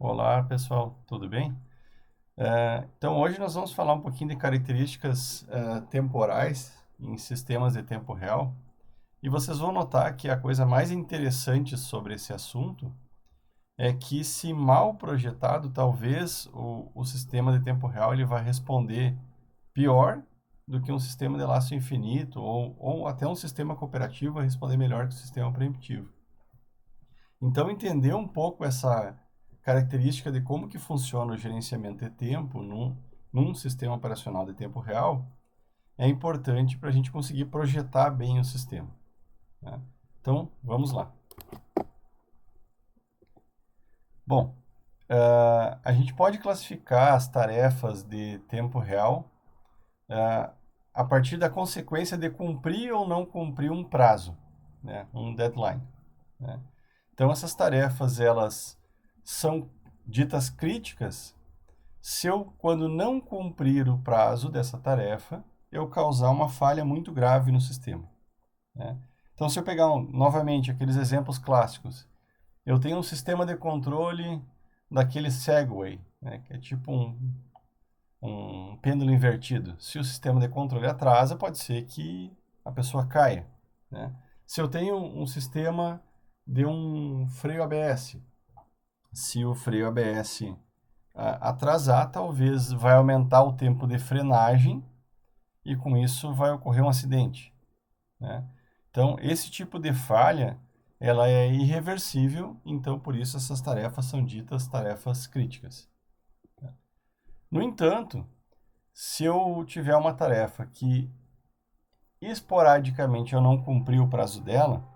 Olá, pessoal, tudo bem? Então, hoje nós vamos falar um pouquinho de características temporais em sistemas de tempo real. E vocês vão notar que a coisa mais interessante sobre esse assunto é que, se mal projetado, talvez o sistema de tempo real ele vai responder pior do que um sistema de laço infinito ou até um sistema cooperativo vai responder melhor que o sistema primitivo. Então, entender um pouco essa característica de como que funciona o gerenciamento de tempo num sistema operacional de tempo real é importante para a gente conseguir projetar bem o sistema, né? Então, vamos lá. Bom, a gente pode classificar as tarefas de tempo real a partir da consequência de cumprir ou não cumprir um prazo, né? Um deadline, né? Então, essas tarefas, elas são ditas críticas se eu, quando não cumprir o prazo dessa tarefa, eu causar uma falha muito grave no sistema, né? Então, se eu pegar novamente aqueles exemplos clássicos, eu tenho um sistema de controle daquele Segway, né, que é tipo um pêndulo invertido. Se o sistema de controle atrasa, pode ser que a pessoa caia, né? Se eu tenho um sistema de um freio ABS, se o freio ABS atrasar, talvez vai aumentar o tempo de frenagem e com isso vai ocorrer um acidente, né? Então, esse tipo de falha, ela é irreversível, então por isso essas tarefas são ditas tarefas críticas. No entanto, se eu tiver uma tarefa que esporadicamente eu não cumpri o prazo dela,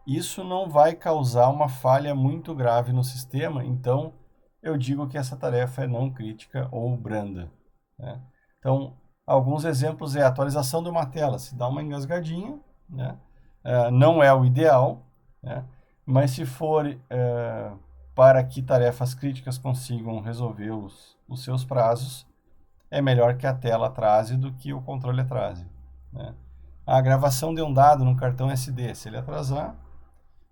isso não vai causar uma falha muito grave no sistema, então eu digo que essa tarefa é não crítica ou branda, né? Então, alguns exemplos é a atualização de uma tela. Se dá uma engasgadinha, né? Não é o ideal, né? Mas se for para que tarefas críticas consigam resolver os seus prazos, é melhor que a tela atrase do que o controle atrase, né? A gravação de um dado num cartão SD, se ele atrasar,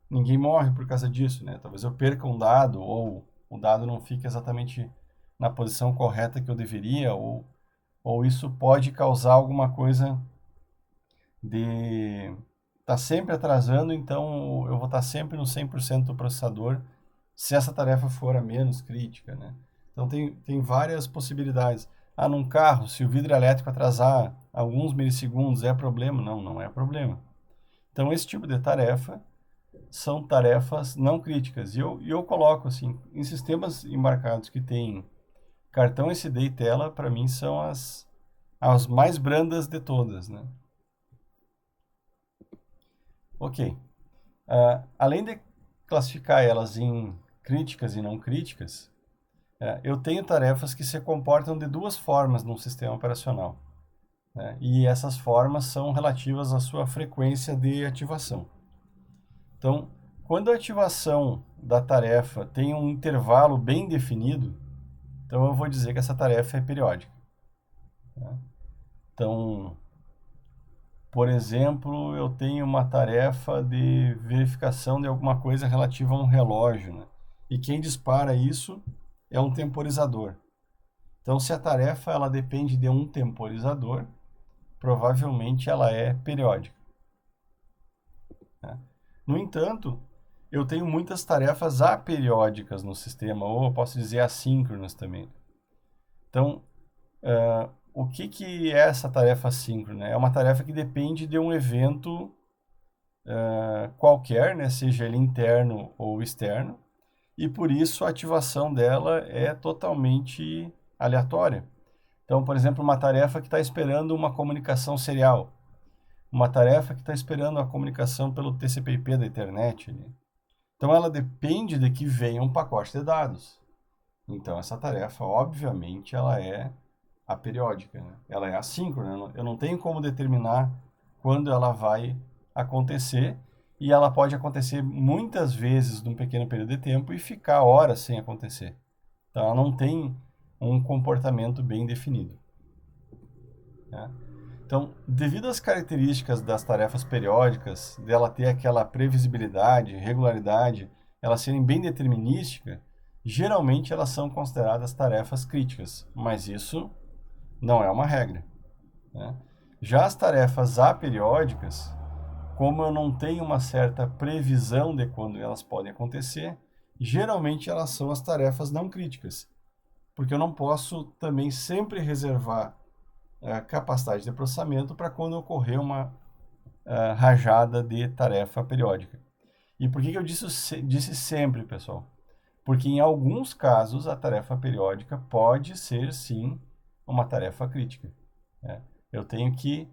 ninguém morre por causa disso, né? Talvez eu perca um dado ou o dado não fique exatamente na posição correta que eu deveria, ou isso pode causar alguma coisa de tá sempre atrasando, então eu vou estar sempre no 100% do processador se essa tarefa for a menos crítica, né? Então tem várias possibilidades. Num carro, se o vidro elétrico atrasar alguns milissegundos, é problema? Não, não é problema. Então, esse tipo de tarefa são tarefas não críticas. E eu coloco assim, em sistemas embarcados que tem cartão SD e tela, para mim são as mais brandas de todas, né? Ok. Além de classificar elas em críticas e não críticas, eu tenho tarefas que se comportam de duas formas num sistema operacional, né? E essas formas são relativas à sua frequência de ativação. Então, quando a ativação da tarefa tem um intervalo bem definido, então eu vou dizer que essa tarefa é periódica, né? Então, por exemplo, eu tenho uma tarefa de verificação de alguma coisa relativa a um relógio, né? E quem dispara isso é um temporizador. Então, se a tarefa ela depende de um temporizador, provavelmente ela é periódica, né? No entanto, eu tenho muitas tarefas aperiódicas no sistema, ou eu posso dizer assíncronas também. Então, o que é essa tarefa assíncrona? É uma tarefa que depende de um evento qualquer, né, seja ele interno ou externo, e por isso a ativação dela é totalmente aleatória. Então, por exemplo, uma tarefa que está esperando uma comunicação serial, uma tarefa que está esperando a comunicação pelo TCP/IP da internet, né? Então, ela depende de que venha um pacote de dados. Então, essa tarefa, obviamente, ela é aperiódica, né? Ela é assíncrona. Eu não tenho como determinar quando ela vai acontecer, e ela pode acontecer muitas vezes num pequeno período de tempo e ficar horas sem acontecer. Então, ela não tem um comportamento bem definido, né? Então, devido às características das tarefas periódicas, dela ter aquela previsibilidade, regularidade, elas serem bem determinísticas, geralmente elas são consideradas tarefas críticas, mas isso não é uma regra, né? Já as tarefas aperiódicas, como eu não tenho uma certa previsão de quando elas podem acontecer, geralmente elas são as tarefas não críticas, porque eu não posso também sempre reservar a capacidade de processamento para quando ocorrer uma rajada de tarefa periódica. E por que eu disse sempre, pessoal? Porque em alguns casos a tarefa periódica pode ser sim uma tarefa crítica, né? Eu tenho que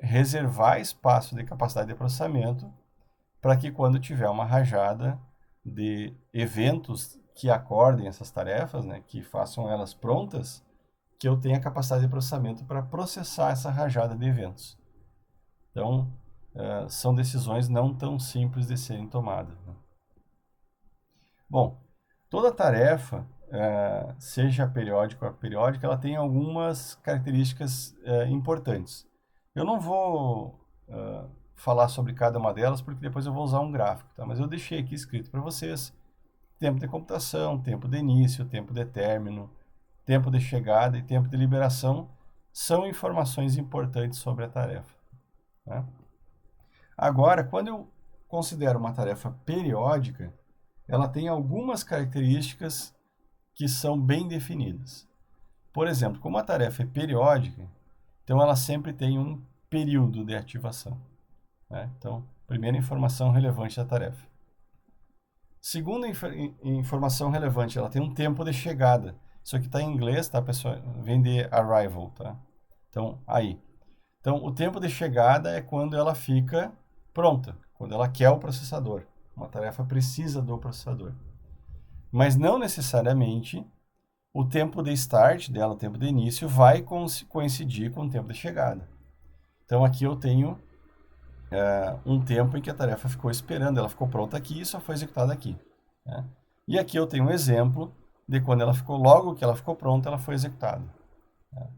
reservar espaço de capacidade de processamento para que quando tiver uma rajada de eventos que acordem essas tarefas, né, que façam elas prontas, que eu tenha capacidade de processamento para processar essa rajada de eventos. Então, são decisões não tão simples de serem tomadas, né? Bom, toda tarefa, seja periódica ou aperiódica, ela tem algumas características importantes. Eu não vou falar sobre cada uma delas, porque depois eu vou usar um gráfico, tá? Mas eu deixei aqui escrito para vocês: tempo de computação, tempo de início, tempo de término, tempo de chegada e tempo de liberação são informações importantes sobre a tarefa, né? Agora, quando eu considero uma tarefa periódica, ela tem algumas características que são bem definidas. Por exemplo, como a tarefa é periódica, então ela sempre tem um período de ativação, né? Então, primeira informação relevante da tarefa. Segunda informação relevante, ela tem um tempo de chegada. Isso aqui está em inglês, tá, pessoal? Vem de arrival, tá? Então, aí. Então, o tempo de chegada é quando ela fica pronta, quando ela quer o processador. Uma tarefa precisa do processador. Mas não necessariamente o tempo de start dela, o tempo de início, vai coincidir com o tempo de chegada. Então, aqui eu tenho um tempo em que a tarefa ficou esperando, ela ficou pronta aqui e só foi executada aqui, né? E aqui eu tenho um exemplo de quando ela ficou, logo que ela ficou pronta, ela foi executada, né?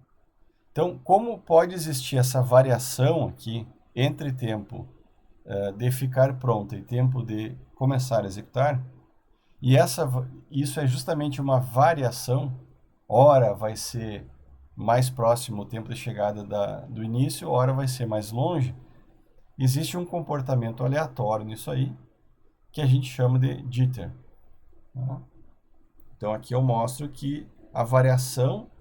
Então, como pode existir essa variação aqui entre tempo de ficar pronta e tempo de começar a executar, e isso é justamente uma variação, ora vai ser mais próximo o tempo de chegada do início, ora vai ser mais longe. Existe um comportamento aleatório nisso aí, que a gente chama de jitter, né? Então aqui eu mostro que a variação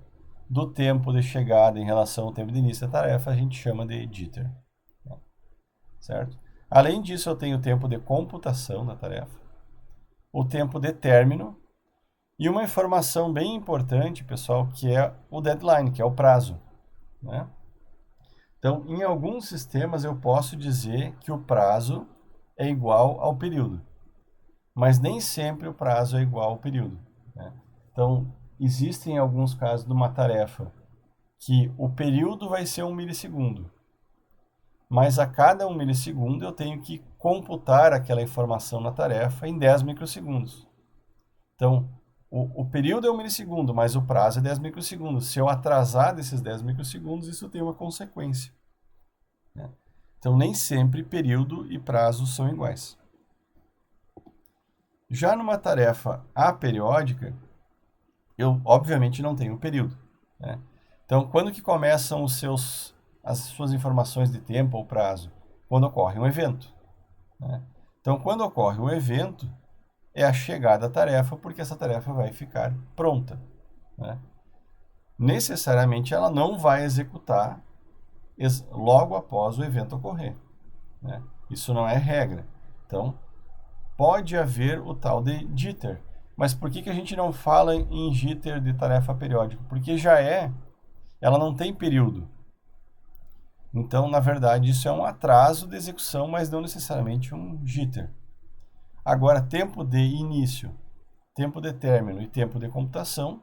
do tempo de chegada em relação ao tempo de início da tarefa a gente chama de jitter, né? Certo? Além disso, eu tenho o tempo de computação da tarefa, o tempo de término e uma informação bem importante, pessoal, que é o deadline, que é o prazo, né? Então, em alguns sistemas eu posso dizer que o prazo é igual ao período, mas nem sempre o prazo é igual ao período, né? Então, existem alguns casos de uma tarefa que o período vai ser 1 milissegundo, mas a cada 1 milissegundo eu tenho que computar aquela informação na tarefa em 10 microsegundos. Então, o período é 1 milissegundo, mas o prazo é 10 microsegundos. Se eu atrasar desses 10 microsegundos, isso tem uma consequência, né? Então, nem sempre período e prazo são iguais. Já numa tarefa aperiódica, eu obviamente não tenho período, né? Então, quando que começam as suas informações de tempo ou prazo? Quando ocorre um evento, né? Então, quando ocorre um evento, é a chegada da tarefa, porque essa tarefa vai ficar pronta, né? Necessariamente ela não vai executar logo após o evento ocorrer, né? Isso não é regra. Então, pode haver o tal de jitter. Mas por que a gente não fala em jitter de tarefa periódica? Porque ela não tem período. Então, na verdade, isso é um atraso de execução, mas não necessariamente um jitter. Agora, tempo de início, tempo de término e tempo de computação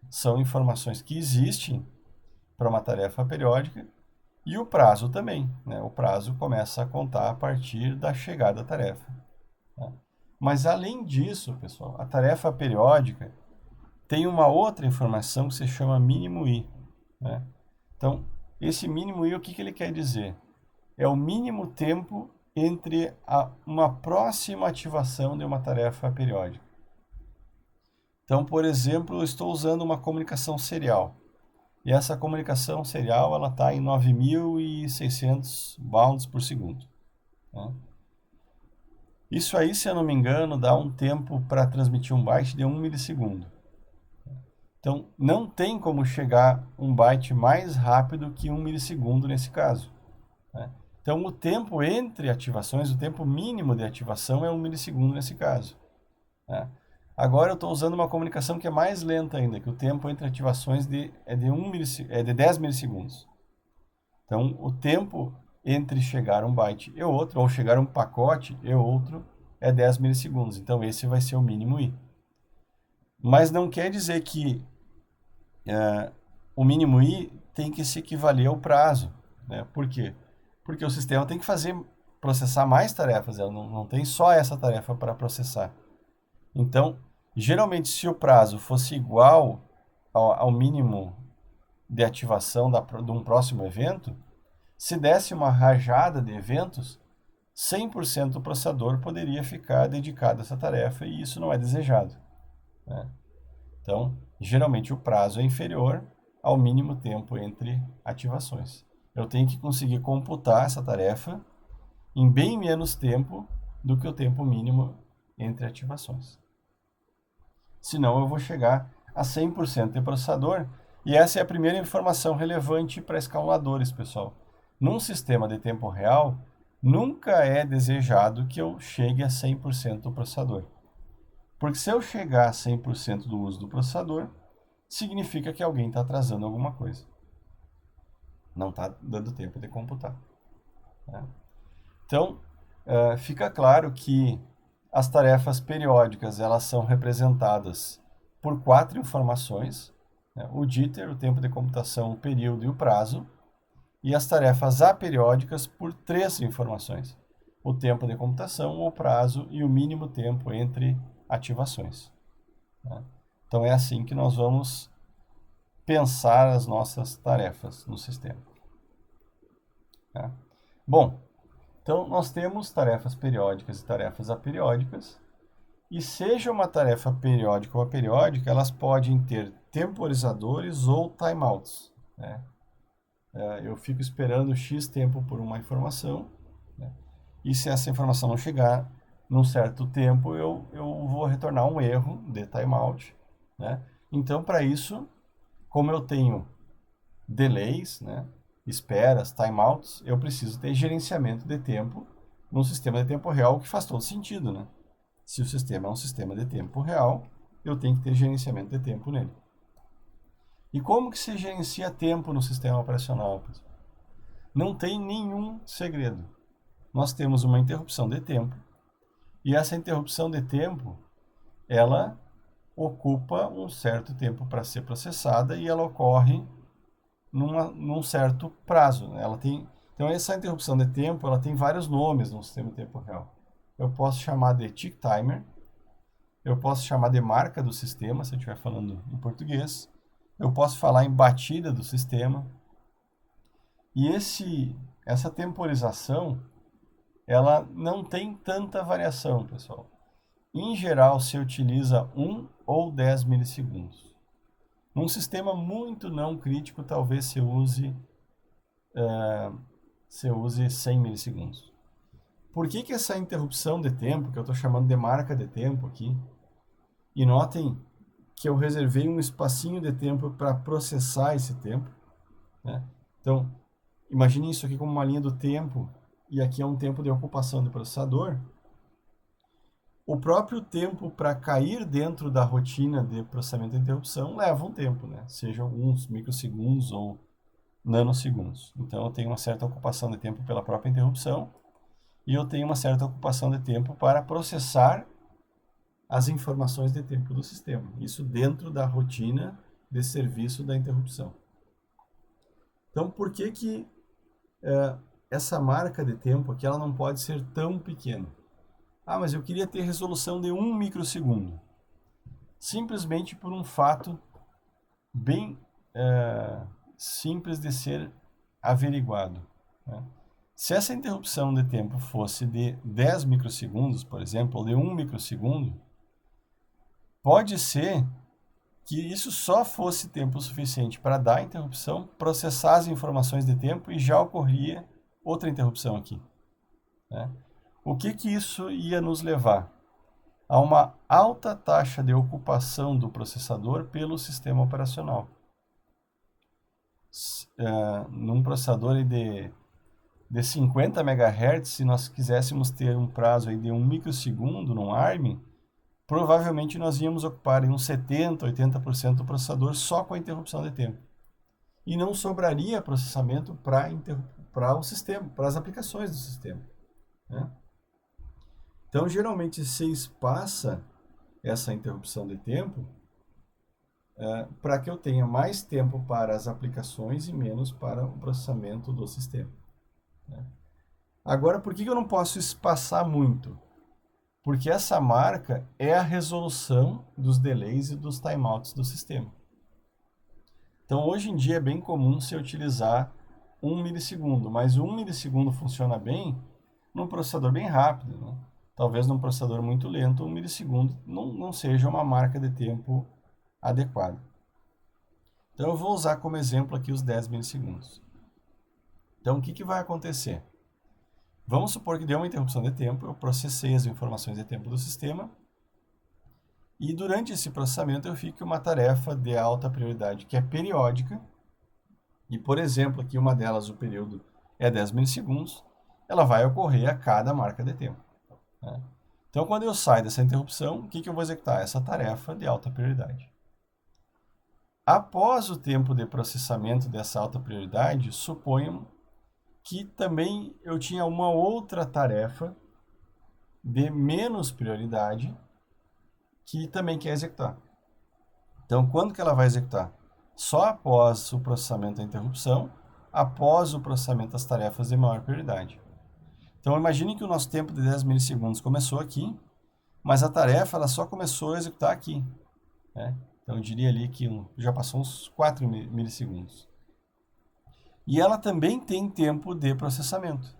são informações que existem para uma tarefa periódica, e o prazo também, né? O prazo começa a contar a partir da chegada da tarefa, né? Mas além disso, pessoal, a tarefa periódica tem uma outra informação que se chama mínimo i, né? Então, esse mínimo i, o que ele quer dizer? É o mínimo tempo entre uma próxima ativação de uma tarefa periódica. Então, por exemplo, eu estou usando uma comunicação serial. E essa comunicação serial ela está em 9.600 bounds por segundo. Né? Isso aí, se eu não me engano, dá um tempo para transmitir um byte de 1 milissegundo. Então, não tem como chegar um byte mais rápido que 1 milissegundo nesse caso. Né? Então, o tempo entre ativações, o tempo mínimo de ativação é 1 milissegundo nesse caso. Né? Agora eu estou usando uma comunicação que é mais lenta ainda, que o tempo entre ativações é de 10 milissegundos. Então, o tempo entre chegar um byte e outro, ou chegar um pacote e outro, é 10 milissegundos. Então, esse vai ser o mínimo I. Mas não quer dizer que o mínimo I tem que se equivaler ao prazo. Né? Por quê? Porque o sistema tem que processar mais tarefas, ela não tem só essa tarefa para processar. Então, geralmente, se o prazo fosse igual ao mínimo de ativação de um próximo evento, se desse uma rajada de eventos, 100% do processador poderia ficar dedicado a essa tarefa e isso não é desejado. Né? Então, geralmente o prazo é inferior ao mínimo tempo entre ativações. Eu tenho que conseguir computar essa tarefa em bem menos tempo do que o tempo mínimo entre ativações. Senão eu vou chegar a 100% de processador. E essa é a primeira informação relevante para escaladores, pessoal. Num sistema de tempo real, nunca é desejado que eu chegue a 100% do processador. Porque se eu chegar a 100% do uso do processador, significa que alguém está atrasando alguma coisa. Não está dando tempo de computar. Né? Então, fica claro que as tarefas periódicas elas são representadas por 4 informações, né? O jitter, o tempo de computação, o período e o prazo, e as tarefas aperiódicas por 3 informações, o tempo de computação, o prazo e o mínimo tempo entre ativações. Né? Então é assim que nós vamos pensar as nossas tarefas no sistema. Né? Bom, então nós temos tarefas periódicas e tarefas aperiódicas, e seja uma tarefa periódica ou aperiódica, elas podem ter temporizadores ou timeouts. Né? Eu fico esperando X tempo por uma informação, né? E se essa informação não chegar num certo tempo, eu vou retornar um erro de timeout. Né? Então, para isso, como eu tenho delays, né? Esperas, timeouts, eu preciso ter gerenciamento de tempo num sistema de tempo real, o que faz todo sentido. Né? Se o sistema é um sistema de tempo real, eu tenho que ter gerenciamento de tempo nele. E como que se gerencia tempo no sistema operacional? Não tem nenhum segredo. Nós temos uma interrupção de tempo, e essa interrupção de tempo, ela ocupa um certo tempo para ser processada e ela ocorre num certo prazo. Então, essa interrupção de tempo ela tem vários nomes no sistema de tempo real. Eu posso chamar de tick timer, eu posso chamar de marca do sistema, se eu estiver falando em português, eu posso falar em batida do sistema. E essa temporização, ela não tem tanta variação, pessoal. Em geral, se utiliza 1 ou 10 milissegundos. Num sistema muito não crítico, talvez se use 100 milissegundos. Por que essa interrupção de tempo, que eu estou chamando de marca de tempo aqui, e notem que eu reservei um espacinho de tempo para processar esse tempo. Né? Então, imagine isso aqui como uma linha do tempo, e aqui é um tempo de ocupação do processador. O próprio tempo para cair dentro da rotina de processamento de interrupção leva um tempo, né? Seja alguns microsegundos ou nanosegundos. Então, eu tenho uma certa ocupação de tempo pela própria interrupção e eu tenho uma certa ocupação de tempo para processar as informações de tempo do sistema. Isso dentro da rotina de serviço da interrupção. Então, por que essa marca de tempo aqui ela não pode ser tão pequena? Ah, mas eu queria ter resolução de 1 microsegundo. Simplesmente por um fato bem simples de ser averiguado. Né? Se essa interrupção de tempo fosse de 10 microsegundos, por exemplo, ou de 1 microsegundo, pode ser que isso só fosse tempo suficiente para dar a interrupção, processar as informações de tempo e já ocorria outra interrupção aqui, né? O que isso ia nos levar? A uma alta taxa de ocupação do processador pelo sistema operacional. Num processador de 50 MHz, se nós quiséssemos ter um prazo aí de 1 microsegundo num ARM, provavelmente nós íamos ocupar uns 70%, 80% do processador só com a interrupção de tempo. E não sobraria processamento para o sistema, para as aplicações do sistema, né? Então, geralmente, se espaça essa interrupção de tempo para que eu tenha mais tempo para as aplicações e menos para o processamento do sistema, né? Agora, por que eu não posso espaçar muito? Porque essa marca é a resolução dos delays e dos timeouts do sistema. Então, hoje em dia é bem comum se utilizar 1 milissegundo, mas 1 milissegundo funciona bem num processador bem rápido, né? Talvez num processador muito lento, 1 milissegundo não seja uma marca de tempo adequada. Então, eu vou usar como exemplo aqui os 10 milissegundos. Então, o que vai acontecer? Vamos supor que deu uma interrupção de tempo, eu processei as informações de tempo do sistema, e durante esse processamento eu fico uma tarefa de alta prioridade, que é periódica, e, por exemplo, aqui uma delas, o período é 10 milissegundos, ela vai ocorrer a cada marca de tempo, né? Então, quando eu saio dessa interrupção, o que eu vou executar? Essa tarefa de alta prioridade. Após o tempo de processamento dessa alta prioridade, suponham que também eu tinha uma outra tarefa de menos prioridade que também quer executar. Então, quando que ela vai executar? Só após o processamento da interrupção, após o processamento das tarefas de maior prioridade. Então, imagine que o nosso tempo de 10 milissegundos começou aqui, mas a tarefa ela só começou a executar aqui, né? Então, eu diria ali que já passou uns 4 milissegundos. E ela também tem tempo de processamento.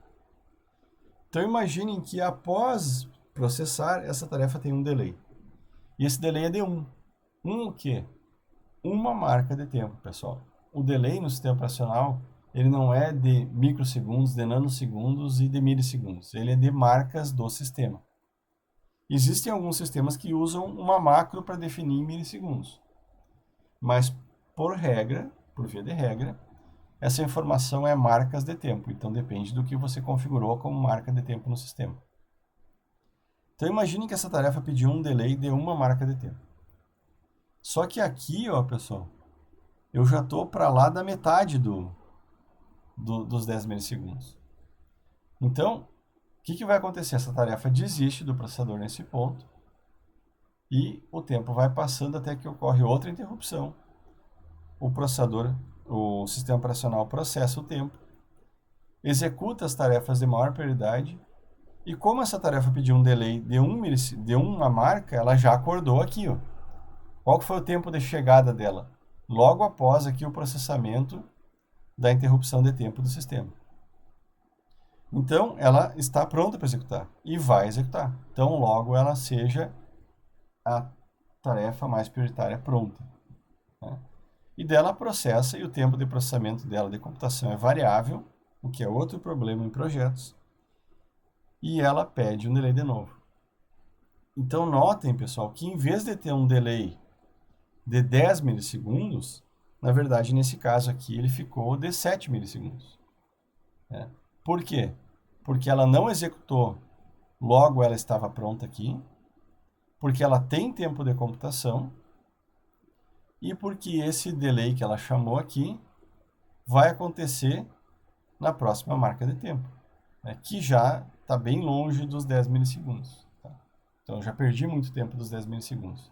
Então, imaginem que após processar, essa tarefa tem um delay. E esse delay é de 1. O quê? Uma marca de tempo, pessoal. O delay no sistema operacional, ele não é de microsegundos, de nanosegundos e de milissegundos. Ele é de marcas do sistema. Existem alguns sistemas que usam uma macro para definir milissegundos. Mas, por via de regra, essa informação é marcas de tempo. Então, depende do que você configurou como marca de tempo no sistema. Então, imagine que essa tarefa pediu um delay de uma marca de tempo. Só que aqui, ó, pessoal, eu já estou para lá da metade dos 10 milissegundos. Então, o que vai acontecer? Essa tarefa desiste do processador nesse ponto e o tempo vai passando até que ocorre outra interrupção. O sistema operacional processa o tempo, executa as tarefas de maior prioridade e como essa tarefa pediu um delay de uma marca, ela já acordou aqui, ó. Qual foi o tempo de chegada dela? Logo após aqui o processamento da interrupção de tempo do sistema. Então, ela está pronta para executar e vai executar. Então, logo ela seja a tarefa mais prioritária pronta, né? E dela processa e o tempo de processamento dela de computação é variável, o que é outro problema em projetos. E ela pede um delay de novo. Então, notem, pessoal, que em vez de ter um delay de 10 milissegundos, na verdade, nesse caso aqui, ele ficou de 7 milissegundos, né? Por quê? Porque ela não executou, logo ela estava pronta aqui, porque ela tem tempo de computação e porque esse delay que ela chamou aqui vai acontecer na próxima marca de tempo, né, que já está bem longe dos 10 milissegundos. Tá? Então, eu já perdi muito tempo dos 10 milissegundos.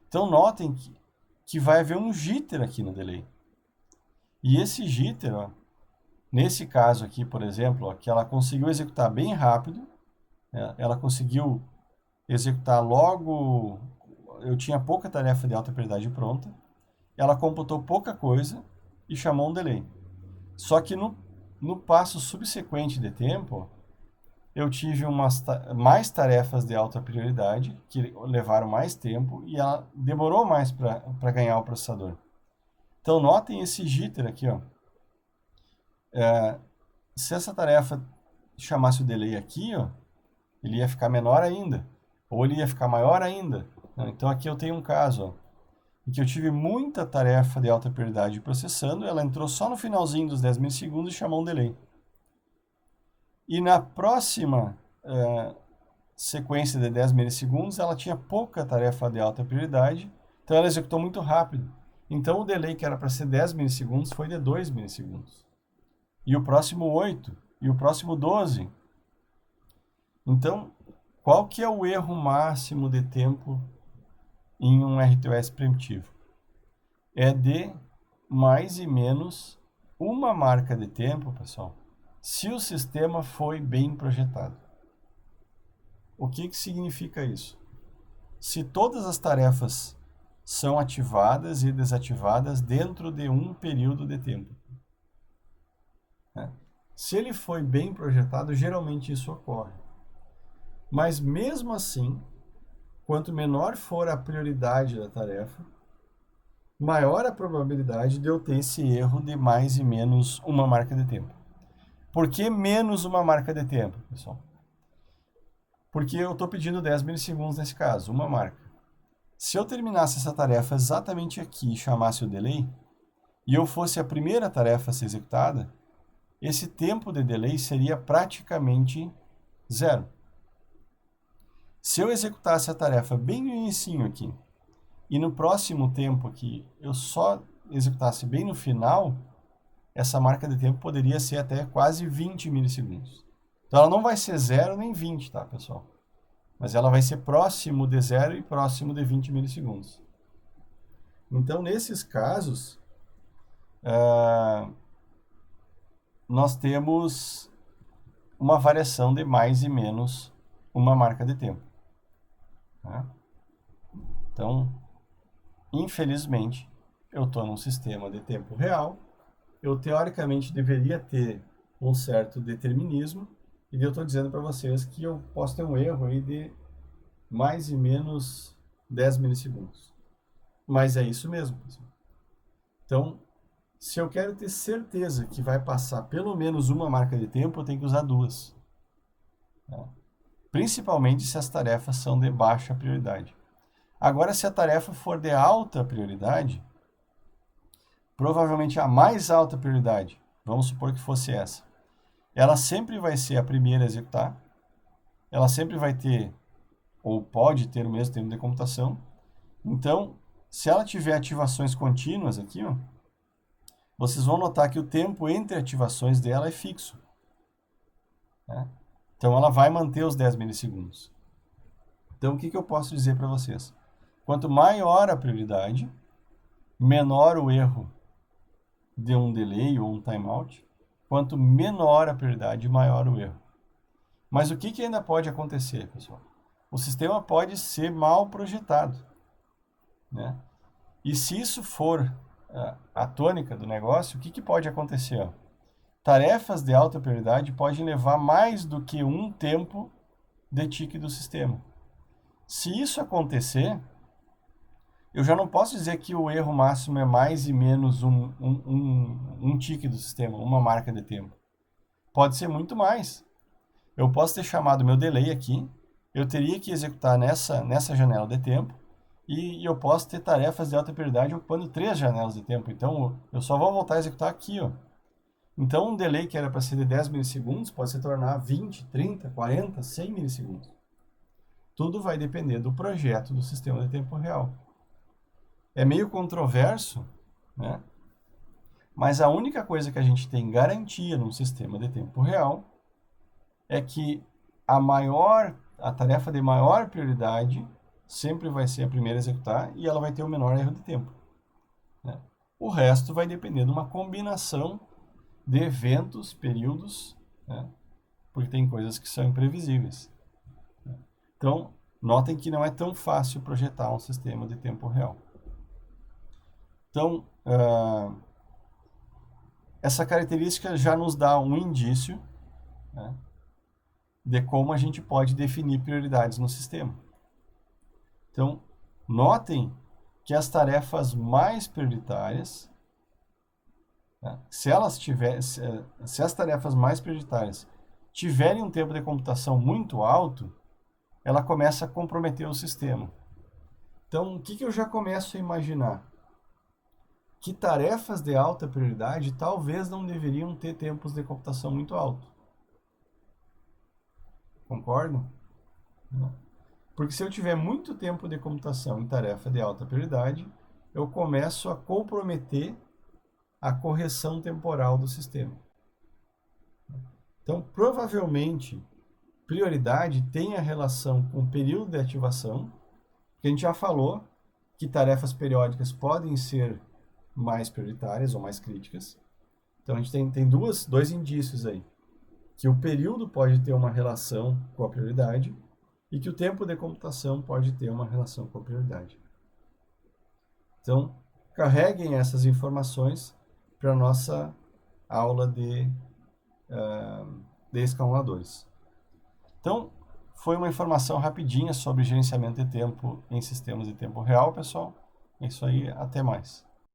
Então, notem que vai haver um jitter aqui no delay. E esse jitter, ó, nesse caso aqui, por exemplo, ó, que ela conseguiu executar bem rápido, né, ela conseguiu executar logo, eu tinha pouca tarefa de alta prioridade pronta, ela computou pouca coisa e chamou um delay. Só que no passo subsequente de tempo, eu tive mais tarefas de alta prioridade, que levaram mais tempo, e ela demorou mais para ganhar o processador. Então, notem esse jitter aqui, ó. Se essa tarefa chamasse o delay aqui, ó, ele ia ficar menor ainda, ou ele ia ficar maior ainda. Então, aqui eu tenho um caso, ó, em que eu tive muita tarefa de alta prioridade processando, ela entrou só no finalzinho dos 10 milissegundos e chamou um delay. E na próxima sequência de 10 milissegundos, ela tinha pouca tarefa de alta prioridade, então ela executou muito rápido. Então o delay que era para ser 10 milissegundos foi de 2 milissegundos. E o próximo 8, e o próximo 12. Então, qual que é o erro máximo de tempo em um RTOS primitivo? É de mais e menos uma marca de tempo, pessoal, se o sistema foi bem projetado. O que significa isso? Se todas as tarefas são ativadas e desativadas dentro de um período de tempo. Se ele foi bem projetado, geralmente isso ocorre. Mas mesmo assim, quanto menor for a prioridade da tarefa, maior a probabilidade de eu ter esse erro de mais e menos uma marca de tempo. Por que menos uma marca de tempo, pessoal? Porque eu estou pedindo 10 milissegundos nesse caso, uma marca. Se eu terminasse essa tarefa exatamente aqui e chamasse o delay, e eu fosse a primeira tarefa a ser executada, esse tempo de delay seria praticamente zero. Se eu executasse a tarefa bem no inicinho aqui, e no próximo tempo aqui eu só executasse bem no final, essa marca de tempo poderia ser até quase 20 milissegundos. Então ela não vai ser 0 nem 20, tá, pessoal? Mas ela vai ser próximo de 0 e próximo de 20 milissegundos. Então, nesses casos, nós temos uma variação de mais e menos uma marca de tempo. Tá? Então, infelizmente, eu estou num sistema de tempo real. Eu, teoricamente, deveria ter um certo determinismo. E eu estou dizendo para vocês que eu posso ter um erro aí de mais e menos 10 milissegundos. Mas é isso mesmo, pessoal. Então, se eu quero ter certeza que vai passar pelo menos uma marca de tempo, eu tenho que usar duas. Tá? Principalmente se as tarefas são de baixa prioridade. Agora, se a tarefa for de alta prioridade, provavelmente a mais alta prioridade, vamos supor que fosse essa, ela sempre vai ser a primeira a executar, ela sempre vai ter, ou pode ter o mesmo tempo de computação. Então, se ela tiver ativações contínuas aqui, ó, vocês vão notar que o tempo entre ativações dela é fixo. Né? Então, ela vai manter os 10 milissegundos. Então, o que eu posso dizer para vocês? Quanto maior a prioridade, menor o erro de um delay ou um timeout. Quanto menor a prioridade, maior o erro. Mas o que ainda pode acontecer, pessoal? O sistema pode ser mal projetado. Né? E se isso for a tônica do negócio, o que pode acontecer? Ó? Tarefas de alta prioridade podem levar mais do que um tempo de tique do sistema. Se isso acontecer, eu já não posso dizer que o erro máximo é mais e menos um tique do sistema, uma marca de tempo. Pode ser muito mais. Eu posso ter chamado meu delay aqui, eu teria que executar nessa janela de tempo, e eu posso ter tarefas de alta prioridade ocupando 3 janelas de tempo. Então, eu só vou voltar a executar aqui. Ó. Então, um delay que era para ser de 10 milissegundos pode se tornar 20, 30, 40, 100 milissegundos. Tudo vai depender do projeto do sistema de tempo real. É meio controverso, né? Mas a única coisa que a gente tem garantia num sistema de tempo real é que a tarefa de maior prioridade sempre vai ser a primeira a executar e ela vai ter o menor erro de tempo. Né? O resto vai depender de uma combinação de eventos, períodos, né? Porque tem coisas que são imprevisíveis. Né? Então, notem que não é tão fácil projetar um sistema de tempo real. Então, essa característica já nos dá um indício, né, de como a gente pode definir prioridades no sistema. Então, notem que as tarefas mais prioritárias, né, se as tarefas mais prioritárias tiverem um tempo de computação muito alto, ela começa a comprometer o sistema. Então, o que eu já começo a imaginar? Que tarefas de alta prioridade talvez não deveriam ter tempos de computação muito alto. Concordam? Porque se eu tiver muito tempo de computação em tarefa de alta prioridade, eu começo a comprometer a correção temporal do sistema. Então, provavelmente, prioridade tem a relação com o período de ativação, que a gente já falou que tarefas periódicas podem ser mais prioritárias ou mais críticas. Então, a gente tem dois indícios aí. Que o período pode ter uma relação com a prioridade e que o tempo de computação pode ter uma relação com a prioridade. Então, carreguem essas informações para a nossa aula de escaladores. Então, foi uma informação rapidinha sobre gerenciamento de tempo em sistemas de tempo real, pessoal. É isso aí, até mais.